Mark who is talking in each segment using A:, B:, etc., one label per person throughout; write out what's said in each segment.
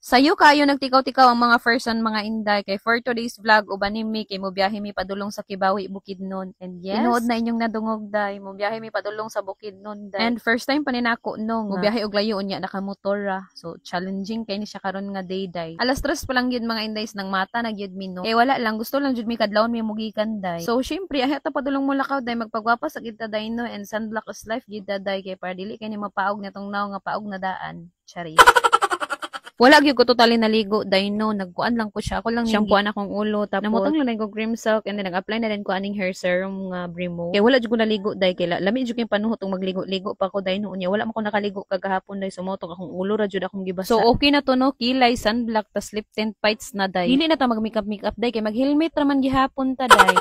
A: Sayo kayo nagtikaw-tikaw ang mga person mga inday kay for today's vlog uban ni mi kay mo biyahe mi padulong sa Kibawi Bukidnon. And yes, tinuod na inyong nadungog day, mo biyahe mi padulong sa Bukidnon day. And first time pa ni nako no, mo biyahe og layo unya nakamotor ra. So challenging kay ni siya karon nga day day. Alas 3 pa lang gyud mga indays nang mata na gyud mi no. Kay wala lang gusto lang jud mi kadlawon mi mugikan day. So syempre ahi ta padulong mo lakaw day magpagwapa sa kita day no, and sunblock is life gyud day kay para dili kay ni mapaog natong naw nga paog na daan. Chari. Wala gyud ko totally naligo day no, nagkuan lang ko siya. Ako lang shampooan akong ulo tapos namutang lang ko cream silk and then nag-apply na din ko aning hair serum nga Brimo. Kay wala jud ko naligo day kay lami jud kay panuhot tong magligo-ligo pa ko day no unya. Wala man ko nakaligo kagahapon day sumotong akong ulo ra jud akong gibasa. So okay na to no, kilay, sunblock tas lip tint fights na day. Dili na ta mag-makeup day kay mag-helmet ra man gihapon ta day.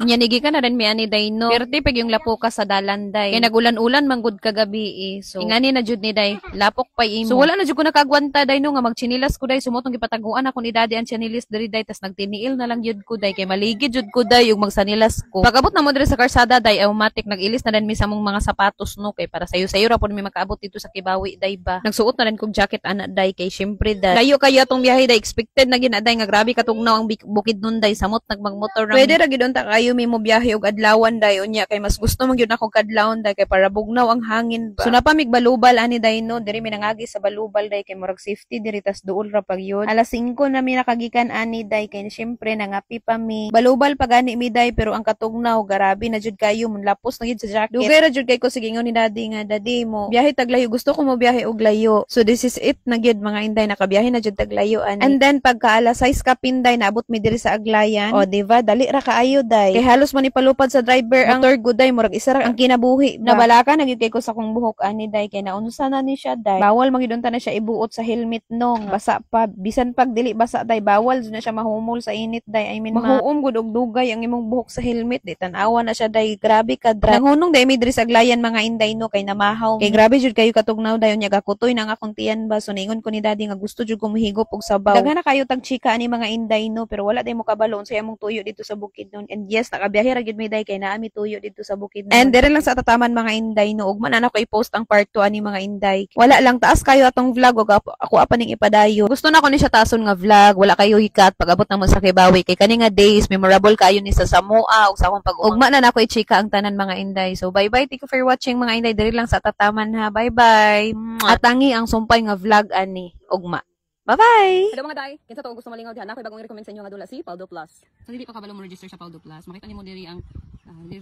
A: Nyanigi ka na rin may ani day no. Perti pag yung lapok ka sa dalan day. Kaya nagulan-ulan manggod kagabi So ingani na jud ni day. Lapok pa imo. So wala na jud ko nakagwanta day no nga magchinilas ko day. Sumotong gipataguan ako ni daddy ang chinilas diri day. Tas nagtiniil na lang jud ko day. Kay maligi jud ko day yung magsanilas ko. Pag-abot na mo diri sa karsada day automatic nagilis na din mi sa mong mga sapatos no. Kay para sayo-sayo ra po mi makaabot dito sa Kibawi day ba. Nagsuot na rin kog jacket ana day. Kay syempre day. Layo kayo atong biyahe day. Expected na ginaday nga grabe katugnaw ang Bukidnon day. Samot nagmagmotor ra. Pwede ra gid unta kayo mi mo biyahe og adlawan day unya kay mas gusto man gyud nako kadlawon day kay para bugnaw ang hangin ba. So napamig balubal ani day no, diri mi nangagi sa balubal day kay murag safety diri tas duol ra pag yun. Alas 5 na mi nakagikan ani day kay syempre nangapi pa mi. Balubal pagani mi day pero ang katugnaw garabi na jud kayo mun lapos na gyud sa jacket. Dugay ra jud kay ko sige ingon ni daddy nga daddy mo biyahe taglayo, gusto ko mo biyahe og layo. So this is it na gyud mga inday, nakabiyahe na jud taglayo ani. And then pagka alas 6 ka pinday naabot mi diri sa Aglayan. O diva dali ra kaayo day. Kay halos man ipalupad sa driver ang motor good day murag isa ra ang kinabuhi ba. Nabalaka na gyud kay ko sa kong buhok ani day kay naunsa na ni siya day. Bawal magidunta na siya ibuot sa helmet no. Basa pa bisan pag dili basa day bawal jud na siya mahumol sa init day. I mean mahuom gud og dugay ang imong buhok sa helmet di tan-awa na siya day. Grabe ka dra. Nanghunong day mi diri sa Aglayan mga inday no kay namahaw. Kay grabe jud kayo katugnaw day unya gakutoy na nga akong tiyan ba. So ningon ko ni daddy nga gusto jud ko mohigop og sabaw. Daghan na kayo tag chika ani mga inday no pero wala day mo kabalo unsay among tuyo dito sa Bukidnon. And yes nakabiyahe ra gid mi day kay naami tuyo dito sa Bukidnon. And dire lang sa tataman mga inday no, ug man ana ko i-post ang part 2 ani mga inday. Wala lang taas kayo atong vlog ug ako apaning ipadayo. Gusto na ko ni siya taason nga vlog, wala kayo hikat pag-abot na mo sa Kibawi kay kani nga days memorable kayo ni sa Samoa ug sa akong pag-umang. Ugma na nako i-chika ang tanan mga inday. So bye bye, thank you for watching mga inday, dire lang sa tataman ha. Bye bye. Atangi ang sumpay nga vlog ani. Ugma. Bye-bye!
B: Hello mga day! Kinsa to gusto malingaw dihan? Ako bagong i-recommend sa inyo nga dula si Paldo Plus. So dili pa kabalo mo register sa Paldo Plus. Makita nimo diri ang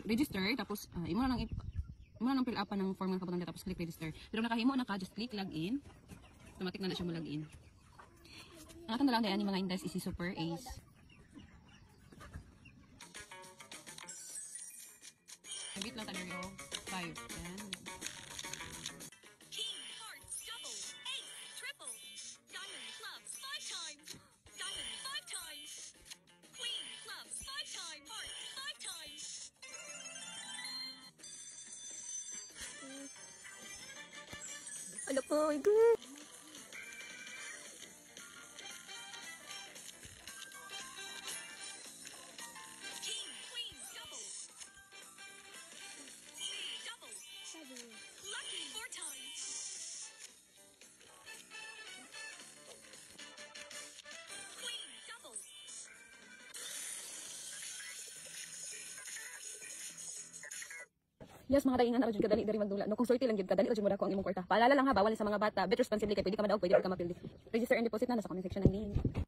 B: register tapos imo na lang fill up ng form nga kabutan tapos click register. Pero nakahimo na ka, just click login. Automatic na siya mo login. Ang atong dalang dayan ni mga index is si Super Ace. Nagit lang tayo 5. Yan. Ala po, good. Lucky 4 times. Queen double. Yes, mga daingan ra jud kadali diri magdula. No, kung swerte lang jud kadali ra jud mo dako ang imong kwarta. Paalala lang ha, bawal sa mga bata. Bet responsibly kay pwede ka madaog, pwede ka mapildi. Register and deposit na sa comment section ng link.